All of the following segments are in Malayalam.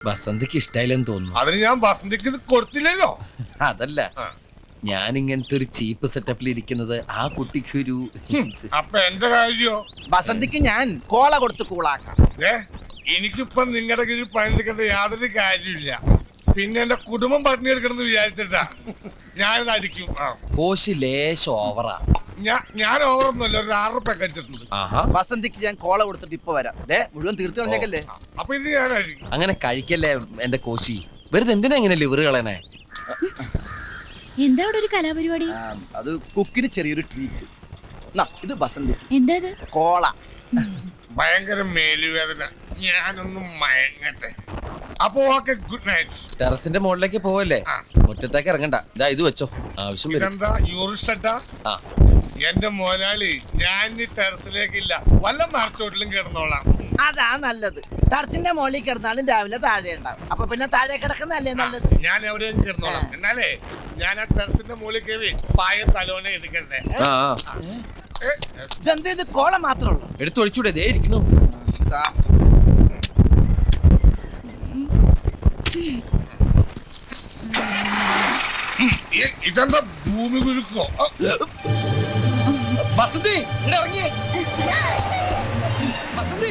ബസന്തിക്ക് ഇഷ്ടായില്ലെന്ന് തോന്നുന്നു. അതിന് ഞാൻ ബസന്തിക്ക് കൊടുത്തില്ലല്ലോ. അതല്ല, ഞാൻ ഇങ്ങനത്തെ ഒരു ചീപ്പ് സെറ്റപ്പിൽ ഇരിക്കുന്നത് ആ കുട്ടിക്ക് ഒരു അപ്പൊ എന്റെ കാര്യോ? ബസന്തിക്ക് ഞാൻ കോള കൊടുത്ത് കൂളാക്കാം. എനിക്കിപ്പം നിങ്ങളുടെ കീഴിൽ പണിയെടുക്കേണ്ട യാതൊരു കാര്യമില്ല. പിന്നെ എന്റെ കുടുംബം പട്ടിണിയെടുക്കണമെന്ന് വിചാരിച്ചിട്ടാ ഞാനിത് അടിക്കും. കോശി ലേശം ഓവറാ. ഞാൻ ഓവറൊന്നുമല്ല, ഒരു 6 റുപ്യ കഴിച്ചിട്ടുണ്ട്. ബസന്തിക്ക് ഞാൻ കോള കൊടുത്തിട്ട് ഇപ്പൊ വരാം. മുഴുവൻ തീർത്ത് കളഞ്ഞേക്കല്ലേ. അപ്പൊ ഇത് ഞാൻ അടിക്കും. അങ്ങനെ കഴിക്കല്ലേ എന്റെ കോശി. വെറുതെ എന്തിനാ ഇങ്ങനെ ലിവർ കളയണേ? എന്താ അവിടെ ഒരു കലാപരിപാടി? അത് കുക്കിന് ചെറിയൊരു ട്രീറ്റ്. ഇത് ബസന്തി എന്താ കോള. ഭയങ്കര മേലുവേദന, ഞാനൊന്നും മയങ്ങട്ടെ. അപ്പൊ ഓക്കെ, ഗുഡ് നൈറ്റ്. ടെറസിന്റെ മുകളിലേക്ക് പോവല്ലേ, മുറ്റത്തേക്ക് ഇറങ്ങണ്ട. ഇതാ ഇത് വെച്ചോ, ആവശ്യം വരും. ഇതെന്താ യൂറിസ്റ്റ? എന്റെ മോലാളി, ഞാൻ ഈ ടെറസിലേക്കില്ല, വല്ല മരച്ചോട്ടിലും കിടന്നോളാം. അതാ നല്ലത്. ടെറസിന്റെ മുകളിൽ കിടന്നാലും രാവിലെ താഴെ ഉണ്ടാവും. അപ്പൊ പിന്നെ താഴെ കിടക്കുന്നല്ലേ നല്ലത്. ഞാൻ എവിടെയും കിടന്നോളാം. എന്നാലേ ഞാൻ ആ ടെറസിന്റെ മുകളിൽ കയറി പായ തലോനെ എടുക്കണ്ടേ. ഇതെന്താ, ഇത് കോള മാത്രമേ ഉള്ളൂ? എടുത്തൊഴിച്ചൂടെ, ദേ ഇരിക്കുന്നു. ഇതെന്താ ഭൂമി കുലുക്കോ? ബസന്തി ഇറങ്ങിയേ. ബസന്തി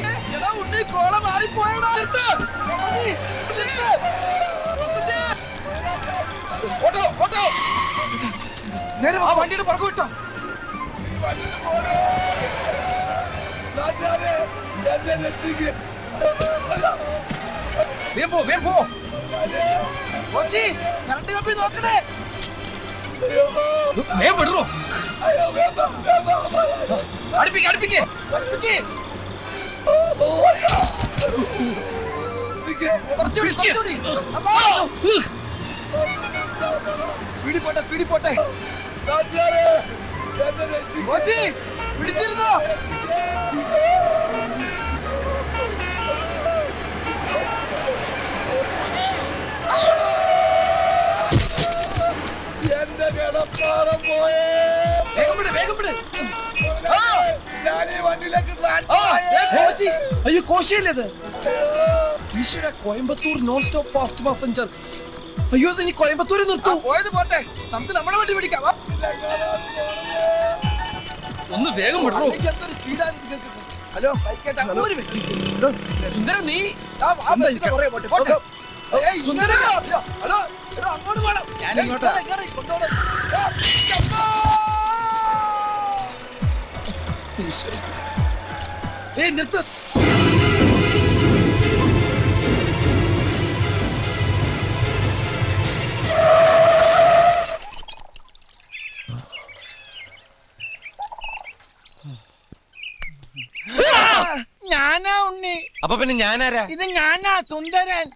കോള മാറിപ്പോയടാ. ഓട്ടോ ഓട്ടോ, നേരെ ആ വണ്ടിയുടെ പുറകു വിട്ടോ. വേഗം പോ, വേഗം പോ. കറണ്ട് കമ്പി നോക്കണേ. വേഗം വിടറോ. അടുപ്പിക്ക് അടുപ്പിക്ക്. പിടിപോട്ടെ പിടിപോട്ടെ. പിടിച്ചിരുന്നോ? എന്റെ കിടപ്പാറം പോയേ. അയ്യോ, കോശിയല്ലേ ഇത്? ഈശ്വര, Coimbatore non stop fast passenger. അയ്യോ, ഇത് ഇനി കോയമ്പത്തൂരിൽ നിർത്തൂ. പോയത് പോട്ടെ, നമുക്ക് നമ്മുടെ വണ്ടി പിടിക്കാം. ഒന്ന് വേഗം വിടറോ. ഹലോ, സുന്ദര, നീ സുന്ദര. ഹലോ, അങ്ങോട്ട് പോകണം. നിർത്ത്. ഞാനാ ഉണ്ണി. അപ്പൊ പിന്നെ ഞാനാരാ? ഇത് ഞാനാ സുന്ദരൻ.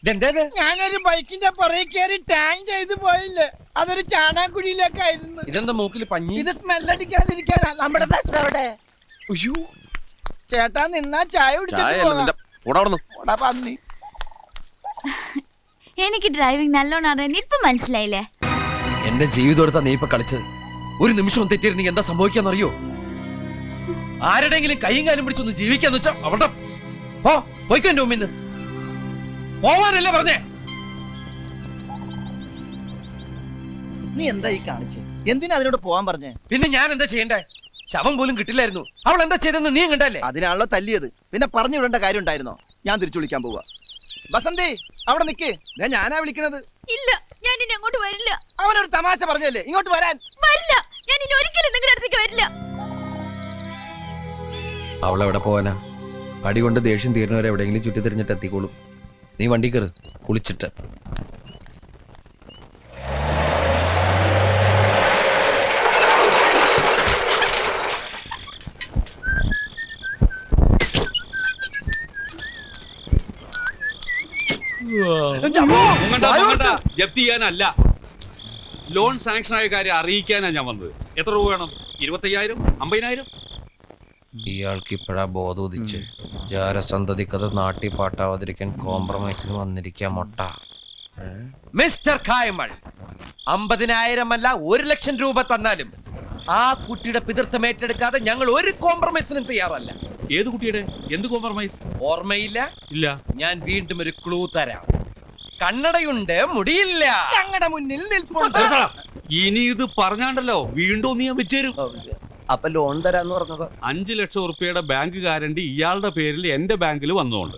ഇതെന്താ? ഞാനൊരു ബൈക്കിന്റെ പുറകെ കയറി ടാങ് ചെയ്ത് പോയില്ലേ, അതൊരു ചാണാക്കുഴിയിലേക്കായിരുന്നു. ഇതെന്താ മൂക്കിൽ പഞ്ഞി? ഇത് സ്മെല്ലടിക്കാണ്ടിരിക്കാനാ. നമ്മുടെ ബസ് അവിടെ. അയ്യോ ചേട്ടാ, നിന്നാ ചായ കുടിച്ചിട്ട് പന്നി. എനിക്ക് ഡ്രൈവിംഗ് നല്ലോണം അറിയാൻ ഇപ്പൊ മനസ്സിലായില്ലേ? എന്റെ ജീവിതം നീ ഇപ്പൊ കളിച്ചത്. ഒരു നിമിഷം തെറ്റിയിരുന്നെങ്കിൽ എന്താ സംഭവിക്കാന്നറിയോ? ആരുടെങ്കിലും കൈയും കാലും പിടിച്ചൊന്ന് ജീവിക്കാന്ന് വെച്ചാ അവിടെ പോയിക്കോ. എന്റെ മുമ്പിന്ന് പോവാനല്ലേ പറഞ്ഞേ? നീ എന്താ ഈ കാണിച്ചത്? എന്തിനാ അതിനോട് പോവാൻ പറഞ്ഞേ? പിന്നെ ഞാൻ എന്താ ചെയ്യണ്ടേ? ശവം പോലും കിട്ടില്ലായിരുന്നു. അവൾ എന്താ ചെയ്തെന്ന് നീ കണ്ടല്ലേ? അതിനാണല്ലോ തല്ലിയത്. പിന്നെ പറഞ്ഞു വിടേണ്ട കാര്യം ഉണ്ടായിരുന്നോ? ഞാൻ തിരിച്ചു വിളിക്കാൻ പോവാ. ബസന്തി, അവിടെ നിക്ക്. ഞാനാ വിളിക്കണത്. ഇല്ല, ഞാൻ ഇനി അങ്ങോട്ട് വരില്ല. അവനൊരു തമാശ പറഞ്ഞല്ലേ, ഇങ്ങോട്ട് വരാൻ. വരില്ല, ഞാൻ ഇനി ഒരിക്കലും നിങ്ങളുടെ അടുത്തേക്ക് വരില്ല. അവളെവിടെ പോവാനാ? അടി കൊണ്ട് ദേഷ്യം തീരുന്നവരെ എവിടെയെങ്കിലും ചുറ്റി തിരിഞ്ഞിട്ട് എത്തിക്കോളും. നീ വണ്ടി കയറ്, കുളിച്ചിട്ട്. ജപ്തി ചെയ്യാനല്ല, ലോൺ സാങ്ഷൻ ആയ കാര്യം അറിയിക്കാനാ ഞാൻ വന്നത്. എത്ര രൂപ വേണം? 25,000, 50,000? ഇയാൾക്ക് ഇപ്പോഴാ ബോധോദിച്ച്. ജാരസന്തതിക്കത് നാട്ടി പാട്ടാവാതിരിക്കാൻ കോംപ്രമൈസിന് വന്നിരിക്കാൻ മൊട്ട. മിസ്റ്റർ കായ്മൾ, 50,000 അല്ല 1,00,000 രൂപ തന്നാലും ആ കുട്ടിയുടെ പിതൃത്വം ഏറ്റെടുക്കാതെ ഞങ്ങൾ ഒരു കോംപ്രമൈസിനും തയ്യാറല്ല. ഏത് കുട്ടിയുടെ? എന്ത് കോംപ്രമൈസ്? ഓർമ്മയില്ല? ഇല്ല. ഞാൻ വീണ്ടും ഒരു ക്ലൂ തരാം. കണ്ണടയുണ്ട്, മുടിയില്ല. ഞങ്ങളുടെ മുന്നിൽ നിൽപ്പുണ്ട്. ഇനി ഇത് പറഞ്ഞാണ്ടല്ലോ വീണ്ടും നീ ഞാൻ വെച്ചേരും. അപ്പൊ ലോൺ തരാന്ന് പറഞ്ഞത് 5 ലക്ഷം ഉറുപ്പിയുടെ ബാങ്ക് ഗ്യാരണ്ടി ഇയാളുടെ പേരിൽ എന്റെ ബാങ്കിൽ വന്നുകൊണ്ട്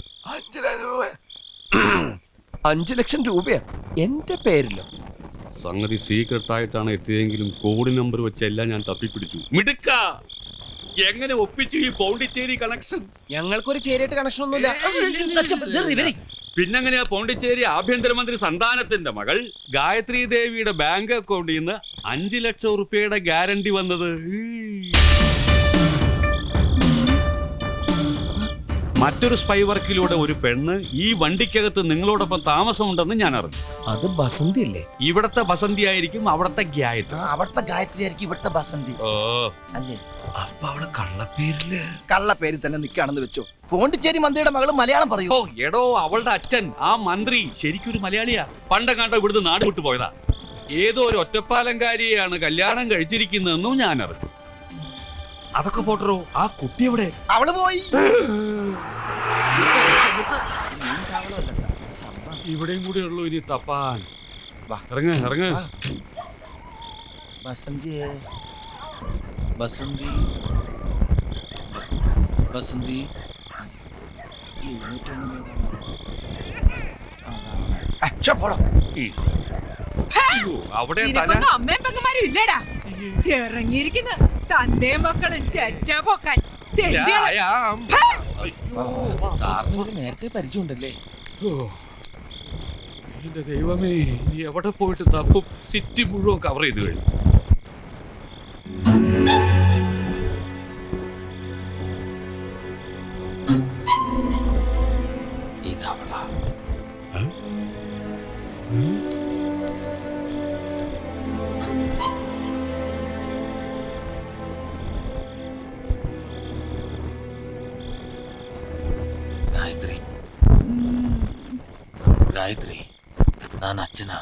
5 ലക്ഷം രൂപയാ എന്റെ പേരിലോ? സംഗതി സീക്രട്ട് ആയിട്ടാണ് എത്തിയതെങ്കിലും കോഡ് നമ്പർ വെച്ചെല്ലാം ഞാൻ തപ്പിപ്പിടിച്ചു. മിടുക്ക, എങ്ങനെ ഒപ്പിച്ചു ഈ പോണ്ടിച്ചേരി കണക്ഷൻ? ഞങ്ങൾക്കൊരു ചേരിയായിട്ട് കണക്ഷൻ ഒന്നുമില്ല. പിന്നെങ്ങനെയാ പോണ്ടിച്ചേരി ആഭ്യന്തരമന്ത്രി സന്താനത്തിന്റെ മകൾ ഗായത്രി ദേവിയുടെ ബാങ്ക് അക്കൗണ്ടിൽ നിന്ന് 5 ലക്ഷം ഉറുപ്പിയുടെ ഗ്യാരണ്ടി വന്നത്? മറ്റൊരു സ്പൈ വർക്കിലൂടെ ഒരു പെണ്ണ് ഈ വണ്ടിക്കകത്ത് നിങ്ങളോടൊപ്പം താമസമുണ്ടെന്ന് ഞാൻ അറിഞ്ഞു. അത് ബസന്തി അല്ലേ? ഇവിടത്തെ ബസന്തി ആയിരിക്കും അവിടത്തെ ഗായത്രി. അവിടുത്തെ ഗായത്രി ആയിരിക്കും ഇവിടുത്തെ ബസന്തി ഓ, അല്ലേ? അപ്പൊ അവിടെ കള്ളപ്പേരില് കള്ള പേരിൽ തന്നെ നിൽക്കുകയാണെന്ന് വെച്ചോ. പോണ്ടിച്ചേരി മന്ത്രിയുടെ മകള് മലയാളം പറയൂ. ഓ എടോ, അവളുടെ അച്ഛൻ ആ മന്ത്രി ശരിക്കൊരു മലയാളിയാ. പണ്ടങ്ങാണ്ട് ഇവിടുന്ന് നാട് വിട്ടു പോയതാ. ഏതോ ഒരു ഒറ്റപ്പാലങ്കാരിയെയാണ് കല്യാണം കഴിച്ചിരിക്കുന്നതെന്നും ഞാൻ അറിഞ്ഞു. അതൊക്കെ പോട്ടറോ, ആ കുട്ടി എവിടെ? അവള് പോയി. ഇവിടെയും കൂടെ ഉള്ളൂ ഇനി തപ്പാൻ. വാ. ഇറങ്ങ ഇറങ്ങ. ബസന്തിയെ ബസന്തി ബസന്തി അവിടെ നിനക്കൊന്നും അമ്മയും പെങ്ങന്മാരും ഇല്ലടാ. ഇറങ്ങിയിരിക്കുന്ന തന്റെ മക്കളും ചെറ്റ പൊക്കാൻ തെണ്ടികള്. സാറിന് നേരത്തെ പരിചയമുണ്ടല്ലേ? എന്റെ ദൈവമേ, നീ എവിടെ പോയിട്ട് തപ്പും? സിറ്റി മുഴുവൻ കവർ ചെയ്ത് കഴിഞ്ഞു. ഇതവളാ. காயத்ரி காயத்ரி நான் அச்சனா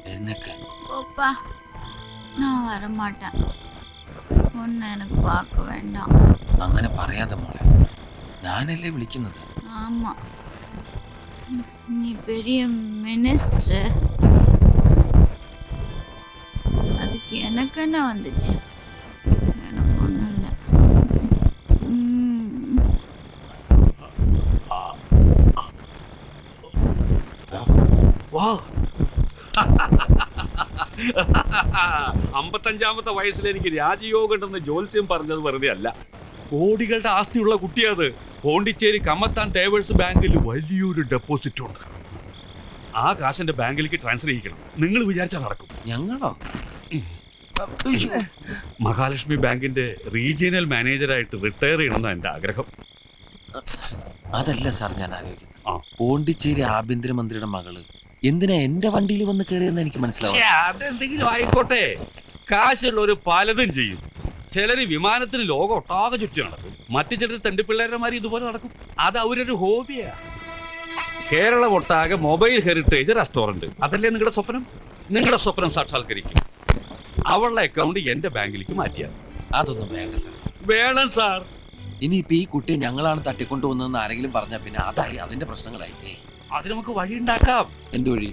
எழுந்துக்கு போப்பா, நான் வரமாட்டேன். ஒன்னு எனக்கு பார்க்க வேண்டாம். അങ്ങനെ പറയാതെ മോളെ, ഞാനല്ലേ വിളിക്കുന്നത്. ஆமா, நீ பெரிய மினிஸ்டர். அதுக்கு எனக்கு என்ன வந்துச்சு? எனக்கு ஒன்றும் இல்லை. വാ. 55-ാമത്തെ വയസ്സിൽ എനിക്ക് രാജയോഗം ഉണ്ടെന്ന് ജോത്സ്യം പറഞ്ഞത് വെറുതെ അല്ല. കോടികളുടെ ആസ്തിയുള്ള കുട്ടിയത്. പോണ്ടിച്ചേരി കമ്മത്താൻ തേവേഴ്സ് ബാങ്കിൽ വലിയൊരു ഡെപ്പോസിറ്റ് ഉണ്ട്. ആ കാശിന്റെ ബാങ്കിലേക്ക് ട്രാൻസ്ഫർ ചെയ്യിക്കണം. നിങ്ങൾ വിചാരിച്ചാൽ നടക്കും. ഞങ്ങളോ? മഹാലക്ഷ്മി ബാങ്കിന്റെ റീജിയണൽ മാനേജറായിട്ട് റിട്ടയർ ചെയ്യണമെന്നാണ് എന്റെ ആഗ്രഹം. അതല്ല സാർ ഞാൻ ആലോചിക്കുന്നത്. ആ. പോണ്ടിച്ചേരി ആഭ്യന്തരമന്ത്രിയുടെ മകള് എന്തിനാ എന്റെ വണ്ടിയിൽ വന്ന് കയറിയെന്ന് എനിക്ക് മനസ്സിലാവും. അതെന്തെങ്കിലും ആയിക്കോട്ടെ, കാശുള്ളവര് പലതും ചെയ്യും. ചിലര് വിമാനത്തിന് ലോകം ഒട്ടാകെ ചുറ്റി നടക്കും. മറ്റു ചിലർ തെണ്ടിപ്പിള്ളേരന്മാർ ഇതുപോലെ നടക്കും. അത് അവരൊരു ഹോബിയാ. കേരളം ഒട്ടാകെ മൊബൈൽ ഹെറിറ്റേജ് റെസ്റ്റോറന്റ്, അതല്ലേ നിങ്ങളുടെ സ്വപ്നം? നിങ്ങളുടെ സ്വപ്നം സാക്ഷാത്കരിക്കും. അവളുടെ അക്കൗണ്ട് എന്റെ ബാങ്കിലേക്ക് മാറ്റിയാൽ. അതൊന്നും വേണ്ട സാർ. വേണം സാർ. ഇനിയിപ്പോ ഈ കുട്ടിയെ ഞങ്ങളാണ് തട്ടിക്കൊണ്ടുവന്നതെന്ന് ആരെങ്കിലും പറഞ്ഞാൽ പിന്നെ അതായി അതിന്റെ പ്രശ്നങ്ങളായി. അത് നമുക്ക് വഴിയുണ്ടാക്കാം. എന്ത് വഴി?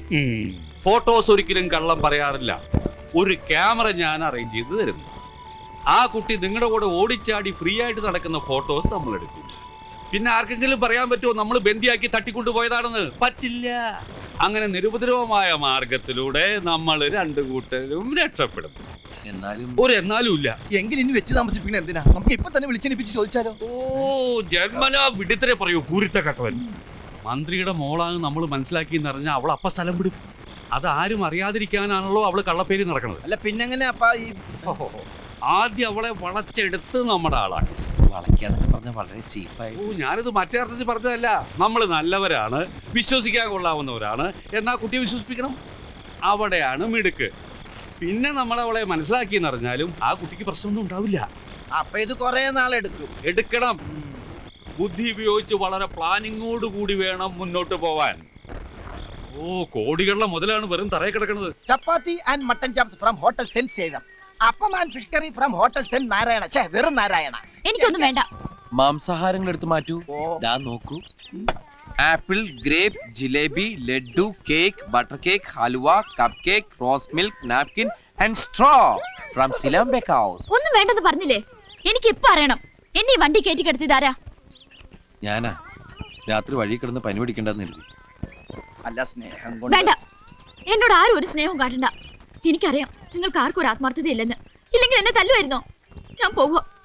ഫോട്ടോസ് ഒരിക്കലും കള്ളം പറയാറില്ല. ഒരു ക്യാമറ ഞാൻ അറേഞ്ച് ചെയ്ത് തരുന്നു. ആ കുട്ടി നിങ്ങളുടെ കൂടെ ഓടിച്ചാടി ഫ്രീ ആയിട്ട് നടക്കുന്ന ഫോട്ടോസ് നമ്മൾ എടുക്കും. പിന്നെ ആർക്കെങ്കിലും പറയാൻ പറ്റുമോ നമ്മൾ ബന്ദിയാക്കി തട്ടിക്കൊണ്ടുപോയതാണെന്ന്? പറ്റില്ല. അങ്ങനെ നിരുപദ്രവമായ മാർഗത്തിലൂടെ നമ്മൾ രണ്ടു കൂട്ടരും രക്ഷപ്പെടും. എന്നാലും ഇല്ല. എങ്കിൽ ഇനി വെച്ച് താമസിപ്പിക്കണ എന്തിനാ? നമുക്ക് ഇപ്പൊ തന്നെ വിളിച്ചെണിപ്പിച്ച് ചോദിച്ചാലോ? ഓ, ജന്മനാ വിഡിത്തരെ പറയൂ, കൂരിത്ത കട്ടവൻ. മന്ത്രിയുടെ മോളാണ് നമ്മൾ മനസ്സിലാക്കി എന്നറിഞ്ഞാൽ അവൾ അപ്പ സ്ഥലം വിടും. അതാരും അറിയാതിരിക്കാനാണല്ലോ അവള് കള്ളപ്പേരി നടക്കുന്നത്. അല്ല പിന്നെങ്ങനെ അപ്പാ ഈ ആദ്യം അവളെ വളച്ചെടുത്ത് നമ്മുടെ ആളാണ്. വളയ്ക്കാന്നൊക്കെ പറഞ്ഞാൽ വളരെ ചീപ്പായി. ഓ, ഞാനിത് മറ്റേ അർത്ഥത്തിൽ പറഞ്ഞതല്ല. നമ്മൾ നല്ലവരാണ്, വിശ്വസിക്കാൻ കൊള്ളാവുന്നവരാണ് എന്നാ കുട്ടിയെ വിശ്വസിപ്പിക്കണം. അവിടെയാണ് മിടുക്ക്. പിന്നെ നമ്മൾ അവളെ മനസ്സിലാക്കി എന്നറിഞ്ഞാലും ആ കുട്ടിക്ക് പ്രശ്നമൊന്നും ഉണ്ടാവില്ല. അപ്പൊ ഇത് കൊറേ നാളെടുക്കും. എടുക്കണം. ബുദ്ധി ഉപയോഗിച്ച് വളരെ പ്ലാനിങ്ങോട് കൂടി വേണം മുന്നോട്ട് പോവാൻ. ഓ, കോടികളുടെ മുതലാണ് വെറും തറയെ കിടക്കുന്നത്. Chapati and mutton chops from hotel saint സേവം. Appam and fish curry from hotel saint Narayana. വെറും നാരായണ. എനിക്കൊന്നും വേണ്ട. മാംസാഹാരങ്ങൾ എടുത്ത് മാറ്റൂ. ഓ. ദാ നോക്കൂ. Apple, grape, jalebi, laddu, cake, butter cake, halwa, cup cake, rose milk, napkin and straw from Silam bake house. ഒന്നും വേണ്ടെന്ന് പറഞ്ഞില്ലേ? എനിക്ക് ഇപ്പൊ അറിയണം. എന്നെ ഈ വണ്ടി കയറ്റി കിടത്തിയതാരാ? ഞാനാ രാത്രി വഴി കിടന്ന് പനി പിടിക്കണ്ടെന്ന് കരുതി. അല്ല, സ്നേഹം കൊണ്ട്. വേണ്ട, എന്നോട് ആരും ഒരു സ്നേഹവും കാട്ടണ്ട. എനിക്കറിയാം നിങ്ങൾക്ക് ആർക്കും ഒരു ആത്മാർത്ഥത ഇല്ലെന്ന്. ഇല്ലെങ്കിൽ എന്നെ തല്ലുമായിരുന്നോ? ഞാൻ പോവുക.